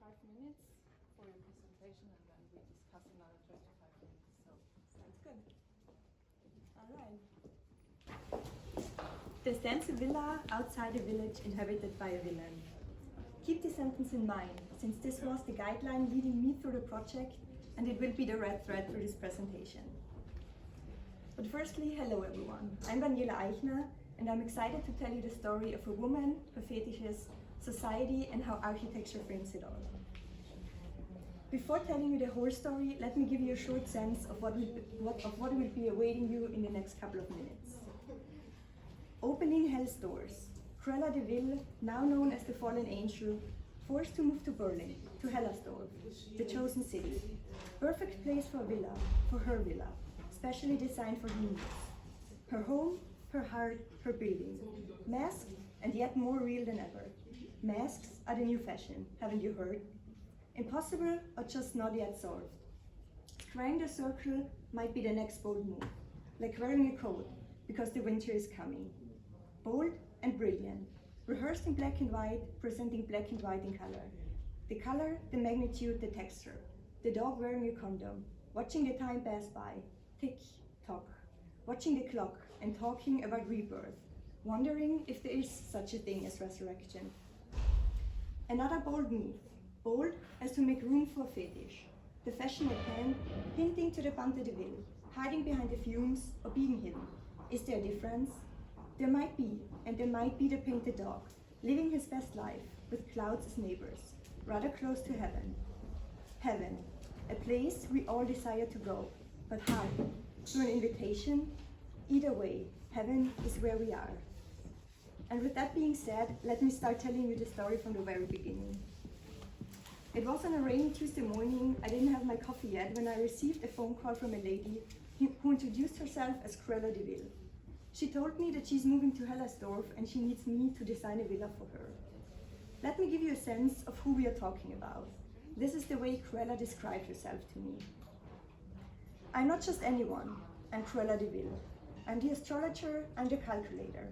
25 minutes for your presentation, and then we discuss another 25 minutes. So sounds good. All right. There stands a villa outside a village inhabited by a villain. Keep this sentence in mind, since this was the guideline leading me through the project, and it will be the red thread through this presentation. But firstly, hello everyone. I'm Daniela Aichner, and I'm excited to tell you the story of a woman, her fetishes, society, and how architecture frames it all. Before telling you the whole story, let me give you a short sense of what will be awaiting you in the next couple of minutes. Opening Hell's doors. Cruella de Vil, now known as the Fallen Angel, forced to move to Berlin, to Hellersdorf, the chosen city. Perfect place for a villa, for her villa, specially designed for her needs. Her home, her heart, her building. Masked and yet more real than ever. Masks are the new fashion, haven't you heard? Impossible or just not yet solved. Squaring the circle might be the next bold move, like wearing a coat, because the winter is coming. Bold and brilliant, rehearsed in black and white, presenting black and white in color. The color, the magnitude, the texture. The dog wearing a condom, watching the time pass by, tick, tock, watching the clock and talking about rebirth, wondering if there is such a thing as resurrection. Another bold move, bold as to make room for fetish. The fashion at hand, hinting to the Bante de Ville, hiding behind the fumes or being hidden. Is there a difference? There might be, and there might be the painted dog, living his best life, with clouds as neighbors, rather close to heaven. Heaven, a place we all desire to go, but how? Through an invitation? Either way, heaven is where we are. And with that being said, let me start telling you the story from the very beginning. It was on a rainy Tuesday morning. I didn't have my coffee yet when I received a phone call from a lady who introduced herself as Cruella de Vil. She told me that she's moving to Hellersdorf and she needs me to design a villa for her. Let me give you a sense of who we are talking about. This is the way Cruella described herself to me. I'm not just anyone, I'm Cruella de Vil. I'm the astrologer and the calculator.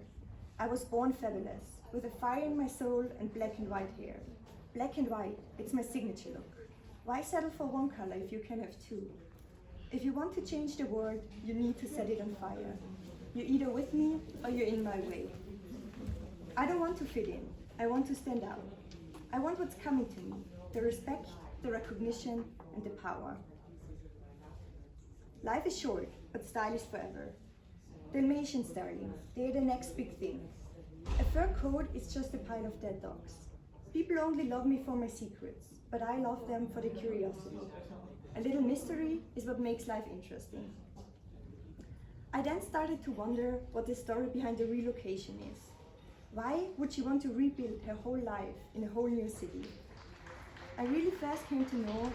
I was born fabulous, with a fire in my soul and black and white hair. Black and white, it's my signature look. Why settle for one color if you can have two? If you want to change the world, you need to set it on fire. You're either with me or you're in my way. I don't want to fit in, I want to stand out. I want what's coming to me, the respect, the recognition, and the power. Life is short, but style is forever. Dalmatians, darling, they're the next big thing. A fur coat is just a pile of dead dogs. People only love me for my secrets, but I love them for the curiosity. A little mystery is what makes life interesting. I then started to wonder what the story behind the relocation is. Why would she want to rebuild her whole life in a whole new city? I really fast came to know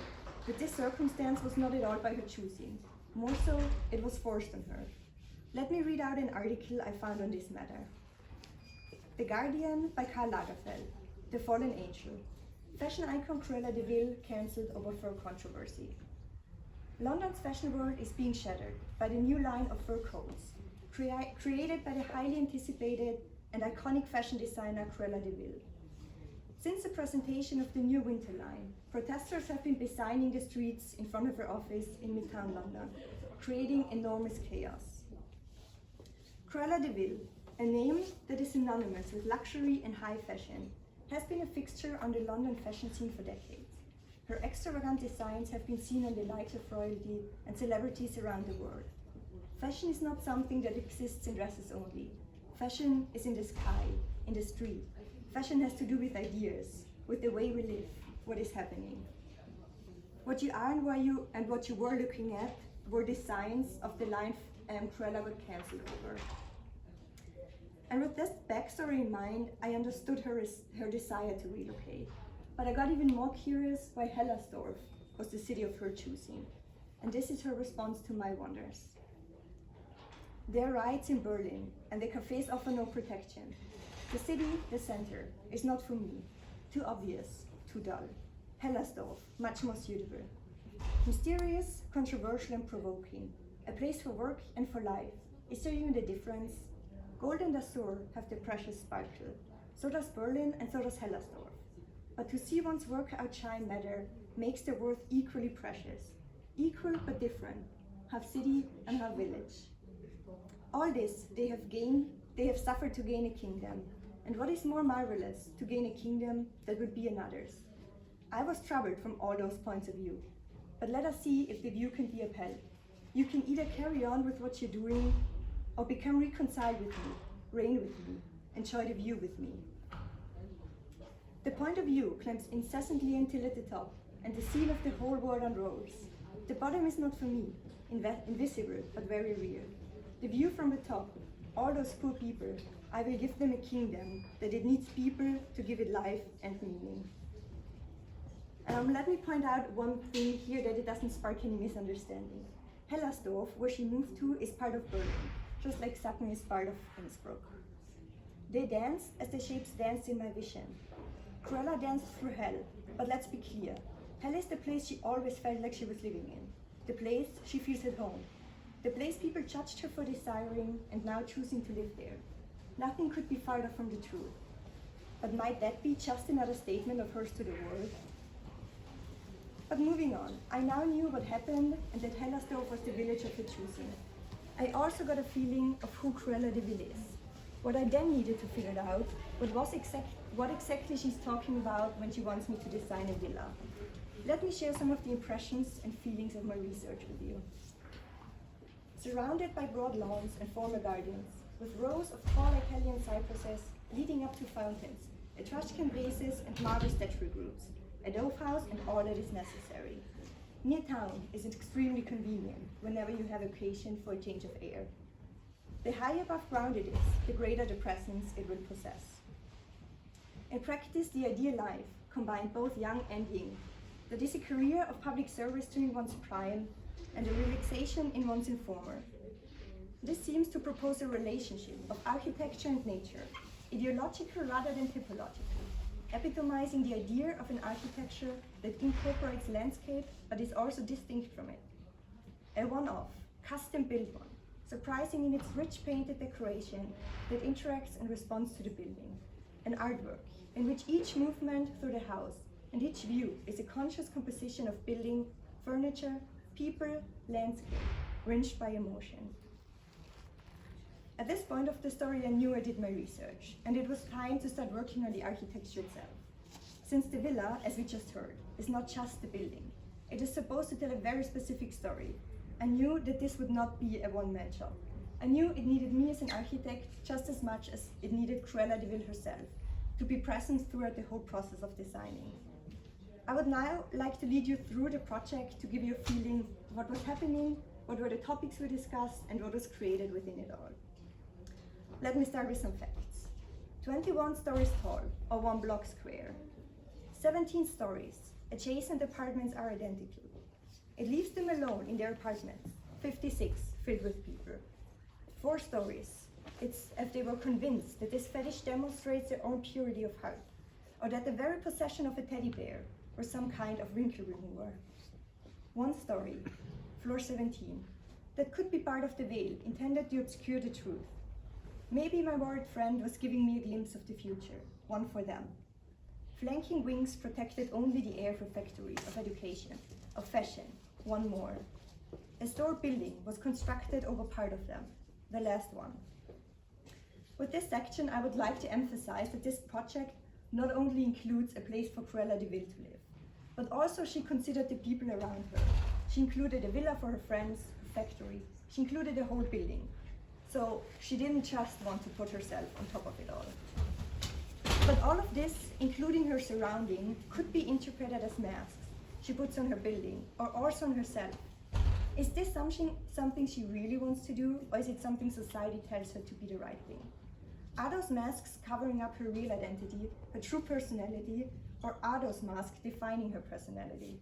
that this circumstance was not at all by her choosing. More so, it was forced on her. Let me read out an article I found on this matter. The Guardian by Karl Lagerfeld, The Fallen Angel. Fashion icon Cruella de Vil cancelled over fur controversy. London's fashion world is being shattered by the new line of fur coats, created by the highly anticipated and iconic fashion designer Cruella de Vil. Since the presentation of the new winter line, protesters have been designing the streets in front of her office in Midtown London, creating enormous chaos. Cruella de Vil, a name that is synonymous with luxury and high fashion, has been a fixture on the London fashion scene for decades. Her extravagant designs have been seen on the likes of royalty and celebrities around the world. Fashion is not something that exists in dresses only. Fashion is in the sky, in the street. Fashion has to do with ideas, with the way we live, what is happening. What you are and what you were looking at were designs of the line Cruella got cancelled over. And with this backstory in mind, I understood her desire to relocate. But I got even more curious why Hellersdorf was the city of her choosing. And this is her response to my wonders. There are riots in Berlin, and the cafes offer no protection. The city, the center, is not for me. Too obvious, too dull. Hellersdorf, much more suitable. Mysterious, controversial, and provoking. A place for work and for life. Is there even a difference? Gold and azure have the precious sparkle. So does Berlin and so does Hellersdorf. but to see one's work outshine matter makes their worth equally precious. Equal but different, half city and half village. All this they have suffered to gain a kingdom, and what is more marvelous, to gain a kingdom that would be another's. I was troubled from all those points of view, but let us see if the view can be upheld. You can either carry on with what you're doing, or become reconciled with me, reign with me, enjoy the view with me. The point of view climbs incessantly until at the top, and the seal of the whole world unrolls. The bottom is not for me, invisible, but very real. The view from the top, all those poor people, I will give them a kingdom that it needs people to give it life and meaning. Let me point out one thing here that it doesn't spark any misunderstanding. Hellersdorf, where she moved to, is part of Berlin, just like Sacken is part of Innsbruck. They danced as the shapes danced in my vision. Cruella danced through hell, but let's be clear. Hell is the place she always felt like she was living in, the place she feels at home, the place people judged her for desiring and now choosing to live there. Nothing could be farther from the truth. But might that be just another statement of hers to the world? But moving on, I now knew what happened and that Hellersdorf was the village of her choosing. I also got a feeling of who Cruella de Vil is. What I then needed to figure out what exactly she's talking about when she wants me to design a villa. Let me share some of the impressions and feelings of my research with you. Surrounded by broad lawns and formal gardens, with rows of tall Italian cypresses leading up to fountains, Etruscan vases and marble statue groups, a dove house and all that is necessary. Near town is extremely convenient whenever you have occasion for a change of air. The higher above ground it is, the greater the presence it will possess. In practice, the ideal life combined both young and yin. That is a career of public service during one's prime and a relaxation in one's informer. This seems to propose a relationship of architecture and nature, ideological rather than typological, epitomizing the idea of an architecture that incorporates landscape but is also distinct from it. A one-off, custom-built one, surprising in its rich painted decoration that interacts and responds to the building. An artwork in which each movement through the house and each view is a conscious composition of building, furniture, people, landscape, wrenched by emotion. At this point of the story, I knew I did my research, and it was time to start working on the architecture itself. Since the villa, as we just heard, is not just the building, it is supposed to tell a very specific story. I knew that this would not be a one-man job. I knew it needed me as an architect just as much as it needed Cruella de Vil herself to be present throughout the whole process of designing. I would now like to lead you through the project to give you a feeling of what was happening, what were the topics we discussed, and what was created within it all. Let me start with some facts. 21 stories tall, or 1 block square. 17 stories, adjacent apartments are identical. It leaves them alone in their apartments, 56 filled with people. 4 stories, it's if they were convinced that this fetish demonstrates their own purity of heart, or that the very possession of a teddy bear or some kind of wrinkle remover. 1 story, floor 17, that could be part of the veil intended to obscure the truth. Maybe my worried friend was giving me a glimpse of the future, one for them. Flanking wings protected only the air for factories of education, of fashion, one more. A store building was constructed over part of them, the last one. With this section, I would like to emphasize that this project not only includes a place for Cruella de Vil to live, but also she considered the people around her. She included a villa for her friends, a factory. She included a whole building. So she didn't just want to put herself on top of it all. But all of this, including her surrounding, could be interpreted as masks she puts on her building, or also on herself. Is this something she really wants to do, or is it something society tells her to be the right thing? Are those masks covering up her real identity, her true personality, or are those masks defining her personality?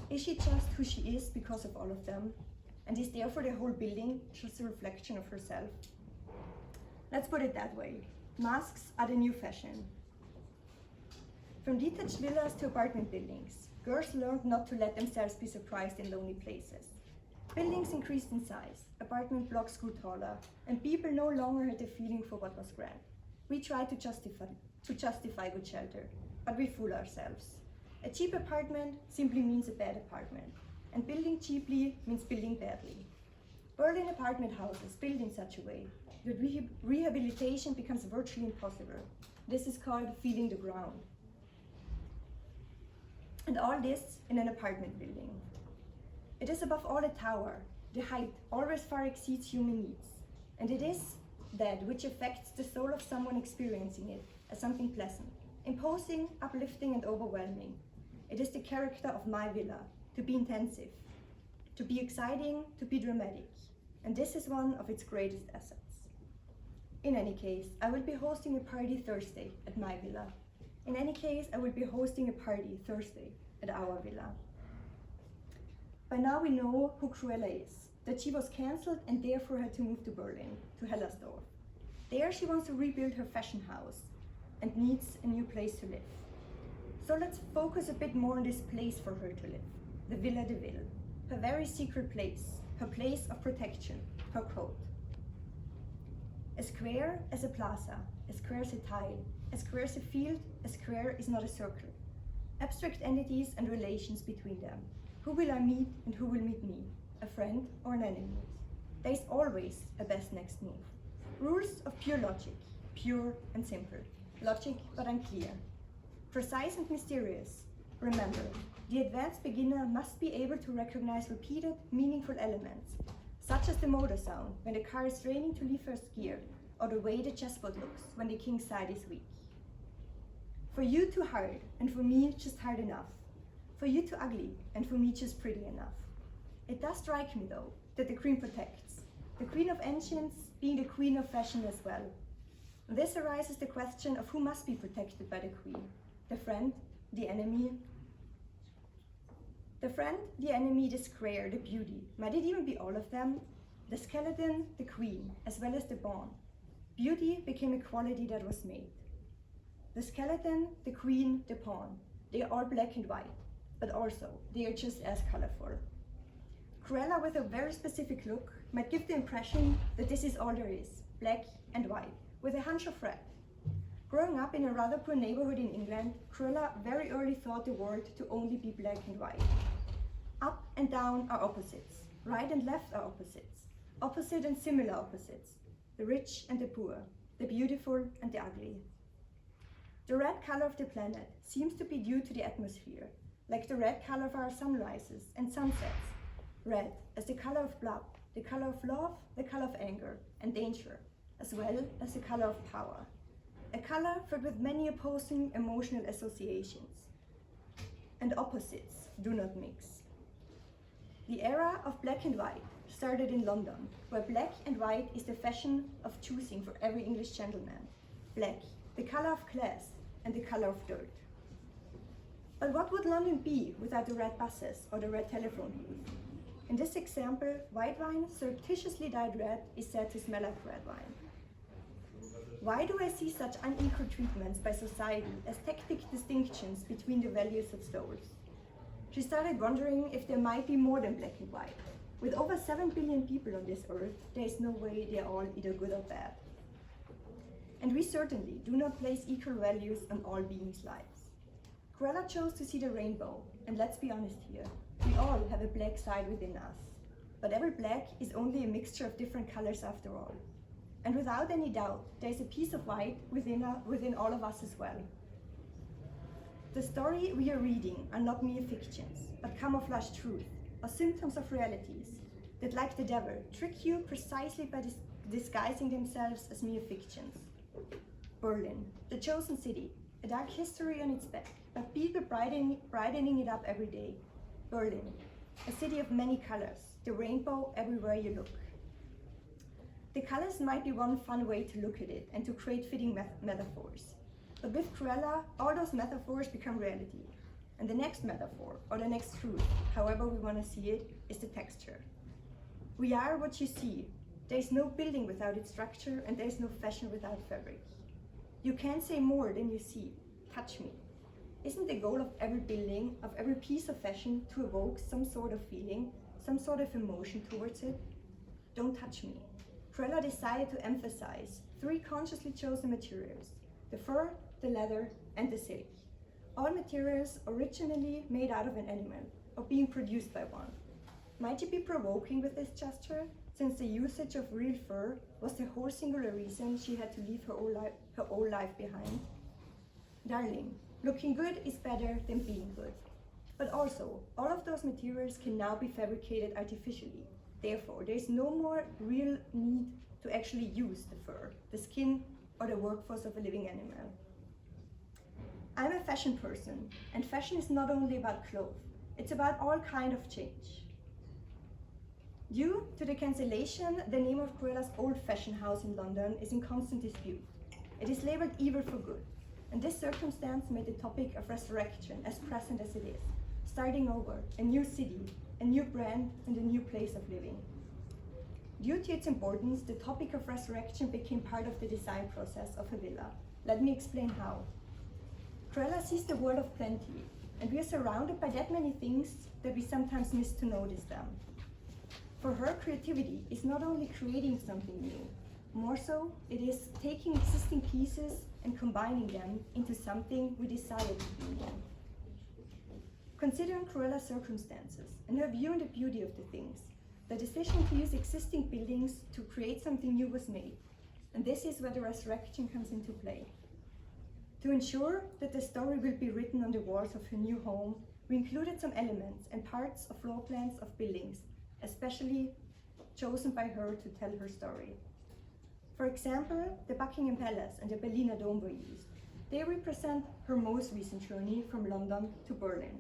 Is she just who she is because of all of them? And is therefore the whole building just a reflection of herself? Let's put it that way. Masks are the new fashion. From detached villas to apartment buildings, girls learned not to let themselves be surprised in lonely places. Buildings increased in size, apartment blocks grew taller, and people no longer had a feeling for what was grand. We tried to justify good shelter. but we fool ourselves. A cheap apartment simply means a bad apartment, and building cheaply means building badly. Berlin apartment houses built in such a way that rehabilitation becomes virtually impossible. This is called feeling the ground. And all this in an apartment building. It is above all a tower. The height always far exceeds human needs, and it is that which affects the soul of someone experiencing it as something pleasant, imposing, uplifting, and overwhelming. It is the character of my villa, to be intensive, to be exciting, to be dramatic, and this is one of its greatest assets. In any case, I will be hosting a party Thursday at my villa. In any case, I will be hosting a party Thursday at our villa. By now we know who Cruella is, that she was cancelled and therefore had to move to Berlin, to Hellersdorf. There she wants to rebuild her fashion house and needs a new place to live. So let's focus a bit more on this place for her to live, the Villa de Vil, her very secret place, her place of protection, her code. A square as a plaza, a square as a tile, a square as a field, a square is not a circle. Abstract entities and relations between them. Who will I meet and who will meet me? A friend or an enemy? There is always a best next move. Rules of pure logic, pure and simple. Logic but unclear. Precise and mysterious. Remember, the advanced beginner must be able to recognize repeated, meaningful elements, such as the motor sound when the car is straining to leave first gear, or the way the chessboard looks when the king's side is weak. For you too hard, and for me just hard enough. For you too ugly, and for me just pretty enough. It does strike me though, that the queen protects, the queen of ancients being the queen of fashion as well. This arises the question of who must be protected by the queen, the friend, the enemy. The friend, the enemy, the square, the beauty, might it even be all of them? The skeleton, the queen, as well as the bond. Beauty became a quality that was made. The skeleton, the queen, the pawn, they are all black and white, but also they are just as colorful. Cruella, with a very specific look, might give the impression that this is all there is, black and white, with a hunch of red. Growing up in a rather poor neighborhood in England, Cruella very early thought the world to only be black and white. Up and down are opposites, right and left are opposites, opposite and similar opposites, the rich and the poor, the beautiful and the ugly. The red color of the planet seems to be due to the atmosphere, like the red color of our sunrises and sunsets. Red as the color of blood, the color of love, the color of anger and danger, as well as the color of power. A color filled with many opposing emotional associations. And opposites do not mix. The era of black and white started in London, where black and white is the fashion of choosing for every English gentleman. Black, the color of class and the color of dirt. But what would London be without the red buses or the red telephone booth? In this example, white wine surreptitiously dyed red is said to smell like red wine. Why do I see such unequal treatments by society as tactic distinctions between the values of souls? She started wondering if there might be more than black and white. With over 7 billion people on this earth, there is no way they are all either good or bad. And we certainly do not place equal values on all beings' lives. Cruella chose to see the rainbow, and let's be honest here, we all have a black side within us. But every black is only a mixture of different colors after all. And without any doubt, there is a piece of white within all of us as well. The story we are reading are not mere fictions, but camouflaged truth, or symptoms of realities, that like the devil, trick you precisely by disguising themselves as mere fictions. Berlin, the chosen city, a dark history on its back, but people brightening it up every day. Berlin, a city of many colors, the rainbow everywhere you look. The colors might be one fun way to look at it and to create fitting metaphors. But with Cruella, all those metaphors become reality. And the next metaphor, or the next truth, however we want to see it, is the texture. We are what you see. There is no building without its structure, and there is no fashion without fabric. You can't say more than you see. Touch me. Isn't the goal of every building, of every piece of fashion, to evoke some sort of feeling, some sort of emotion towards it? Don't touch me. Cruella decided to emphasize 3 consciously chosen materials: the fur, the leather, and the silk. all materials originally made out of an animal or being produced by one. Might you be provoking with this gesture, since the usage of real fur was the whole singular reason she had to leave her old life behind? Darling, looking good is better than being good. But also, all of those materials can now be fabricated artificially. Therefore, there is no more real need to actually use the fur, the skin, or the workforce of a living animal. I'm a fashion person, and fashion is not only about clothes, it's about all kinds of change. Due to the cancellation, the name of Cruella's old fashion house in London is in constant dispute. It is labeled evil for good, and this circumstance made the topic of resurrection as present as it is, starting over, a new city, a new brand, and a new place of living. Due to its importance, the topic of resurrection became part of the design process of a villa. Let me explain how. Cruella sees the world of plenty, and we are surrounded by that many things that we sometimes miss to notice them. For her, creativity is not only creating something new, more so, it is taking existing pieces and combining them into something we desire to be new. Considering Cruella's circumstances and her view on the beauty of the things, the decision to use existing buildings to create something new was made, and this is where the resurrection comes into play. To ensure that the story will be written on the walls of her new home, we included some elements and parts of floor plans of buildings, especially chosen by her to tell her story. For example, the Buckingham Palace and the Berliner Dome were used. They represent her most recent journey from London to Berlin.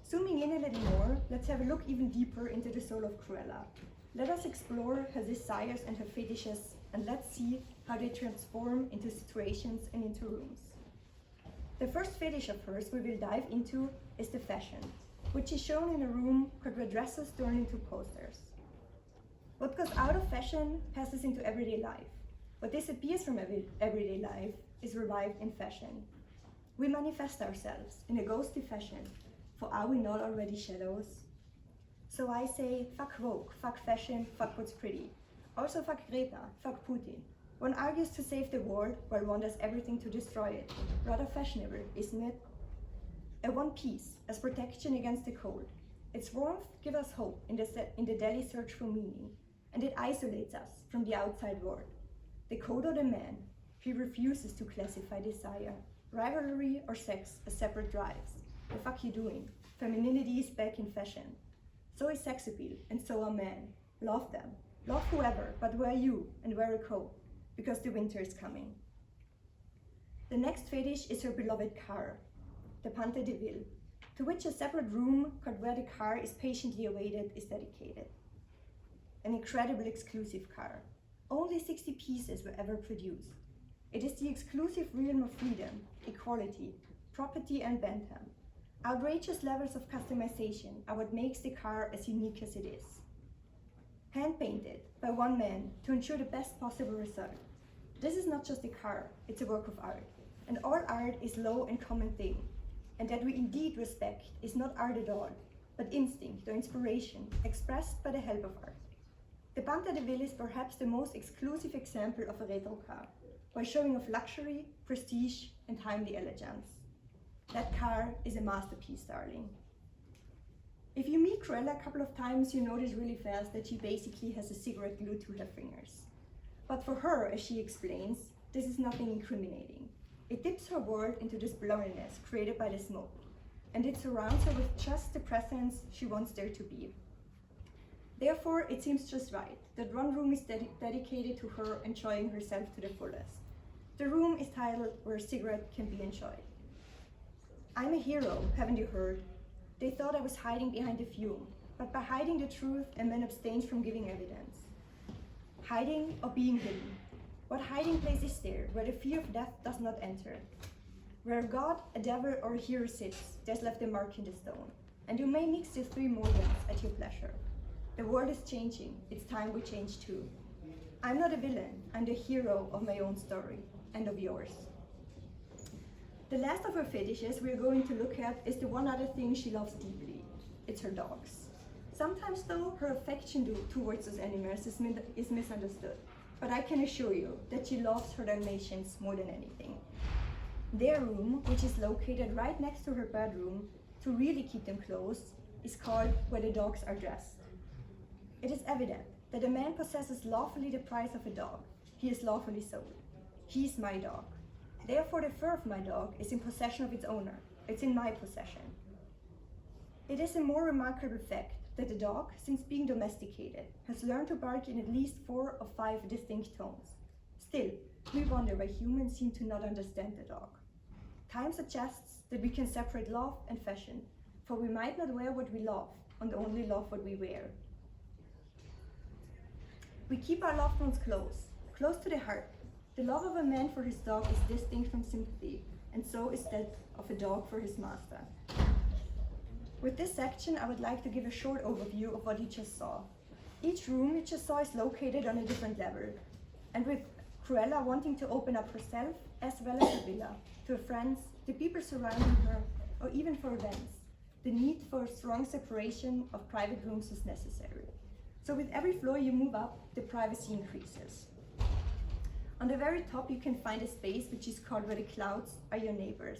Zooming in a little more, let's have a look even deeper into the soul of Cruella. Let us explore her desires and her fetishes, and let's see how they transform into situations and into rooms. The first fetish of hers we will dive into is the fashion, which is shown in a room where dresses turn into posters. What goes out of fashion passes into everyday life. What disappears from everyday life is revived in fashion. We manifest ourselves in a ghostly fashion, for are we not already shadows? So I say, fuck Vogue, fuck fashion, fuck what's pretty. Also fuck Greta, fuck Putin. One argues to save the world while one does everything to destroy it. Rather fashionable, isn't it? A one piece as protection against the cold. Its warmth gives us hope in the daily search for meaning, and it isolates us from the outside world. The code of the man, he refuses to classify desire, rivalry, or sex as separate drives. The fuck you doing? Femininity is back in fashion. So is sex appeal, and so are men. Love them. Love whoever, but wear you and wear a coat, because the winter is coming. The next fetish is her beloved car, the Panther de Ville, to which a separate room called where the car is patiently awaited is dedicated. An incredible exclusive car. Only 60 pieces were ever produced. It is the exclusive realm of freedom, equality, property, and bantam. Outrageous levels of customization are what makes the car as unique as it is. Hand-painted by one man to ensure the best possible result. This is not just a car, it's a work of art. And all art is low and common thing. And that we indeed respect is not art at all, but instinct or inspiration expressed by the help of art. The Panther de Ville is perhaps the most exclusive example of a retro car, while showing of luxury, prestige, and timely elegance. That car is a masterpiece, darling. If you meet Cruella a couple of times, you notice really fast that she basically has a cigarette glued to her fingers. But for her, as she explains, this is nothing incriminating. It dips her world into this blurriness created by the smoke, and it surrounds her with just the presence she wants there to be. Therefore, it seems just right that one room is dedicated to her enjoying herself to the fullest. The room is titled Where a Cigarette Can Be Enjoyed. I'm a hero, haven't you heard? They thought I was hiding behind the fume, but by hiding the truth, a man abstains from giving evidence. Hiding or being hidden. What hiding place is there where the fear of death does not enter? Where a god, a devil, or a hero sits, there's left a mark in the stone, and you may mix the three modes at your pleasure. The world is changing, it's time we change too. I'm not a villain, I'm the hero of my own story, and of yours. The last of her fetishes we're going to look at is the one other thing she loves deeply. It's her dogs. Sometimes though, her affection towards those animals is misunderstood, but I can assure you that she loves her Dalmatians more than anything. Their room, which is located right next to her bedroom, to really keep them close, is called where the dogs are dressed. It is evident that a man possesses lawfully the price of a dog. He is lawfully sold. He is my dog. Therefore, the fur of my dog is in possession of its owner. It's in my possession. It is a more remarkable fact that the dog, since being domesticated, has learned to bark in at least 4 or 5 distinct tones. Still, we wonder why humans seem to not understand the dog. Time suggests that we can separate love and fashion, for we might not wear what we love, and only love what we wear. We keep our loved ones close to the heart. The love of a man for his dog is distinct from sympathy, and so is that of a dog for his master. With this section, I would like to give a short overview of what you just saw. Each room you just saw is located on a different level, and with Cruella wanting to open up herself, as well as the villa, to her friends, the people surrounding her, or even for events, the need for a strong separation of private rooms is necessary. So with every floor you move up, the privacy increases. On the very top you can find a space which is called where the clouds are your neighbors.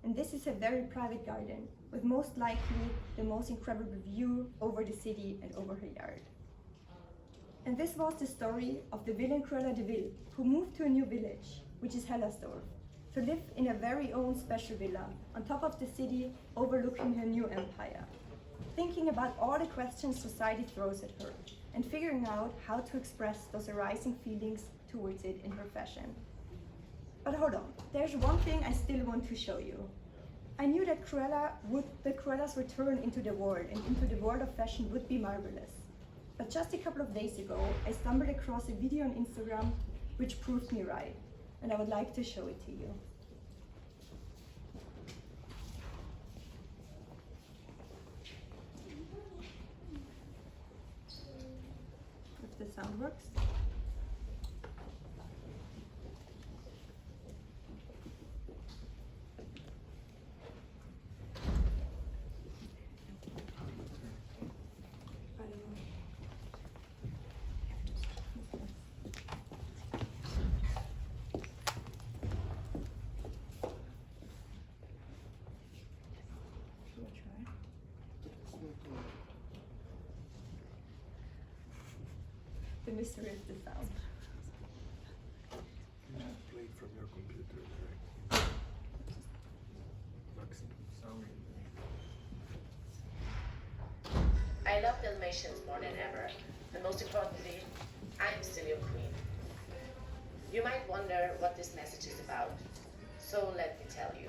And this is a very private garden, with most likely the most incredible view over the city and over her yard. And this was the story of the villain Cruella de Vil, who moved to a new village, which is Hellersdorf, to live in a very own special villa on top of the city overlooking her new empire, thinking about all the questions society throws at her and figuring out how to express those arising feelings towards it in her fashion. But hold on, there's one thing I still want to show you. I knew that Cruella's return into the world and into the world of fashion would be marvelous. But just a couple of days ago, I stumbled across a video on Instagram which proved me right, and I would like to show it to you. If the sound works. The mystery of the sound. You just play from your computer direct. Maximum sound. I love Dalmatians more than ever, and most importantly, I'm still your queen. You might wonder what this message is about, so let me tell you.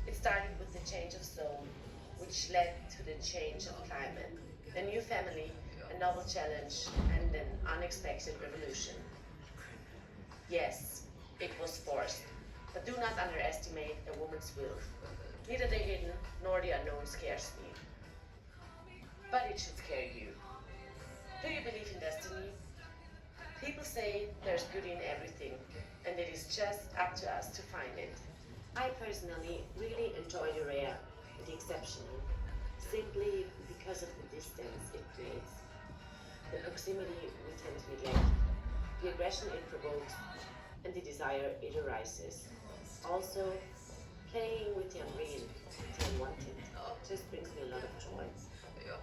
It started with the change of zone, which led to the change of climate, a new family, a novel challenge, and an unexpected revolution. Yes, it was forced, but do not underestimate a woman's will. Neither the hidden nor the unknown scares me. But it should scare you. Do you believe in destiny? People say there's beauty in everything, and it is just up to us to find it. I personally really enjoy the rare and the exceptional, simply because of the distance it creates. The proximity we tend to neglect, the aggression it provokes, and the desire it arises. Also, playing with the unreal, the unwanted, just brings me a lot of joy.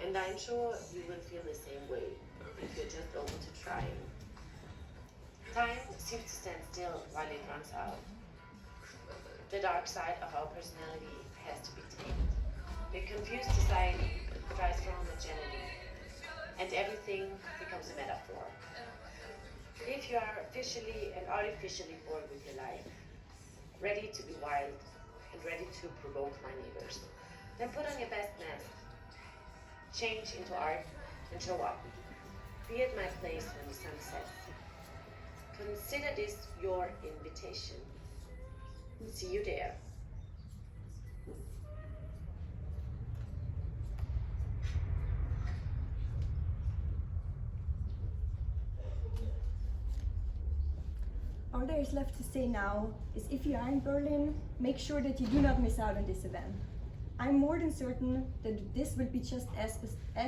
And I'm sure you will feel the same way if you're just open to trying. Time seems to stand still while it runs out. The dark side of our personality has to be tamed. The confused society tries for homogeneity, and everything becomes a metaphor. If you are officially and artificially bored with your life, ready to be wild and ready to provoke my neighbors, then put on your best mask, change into art, and show up. Be at my place when the sun sets. Consider this your invitation. See you there. All there is left to say now is if you are in Berlin, make sure that you do not miss out on this event. I'm more than certain that this will be just as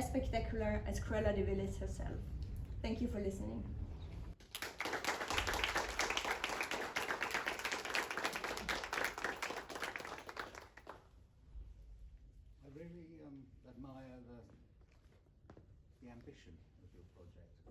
spectacular as Cruella de Vil herself. Thank you for listening. really admire the ambition of your project.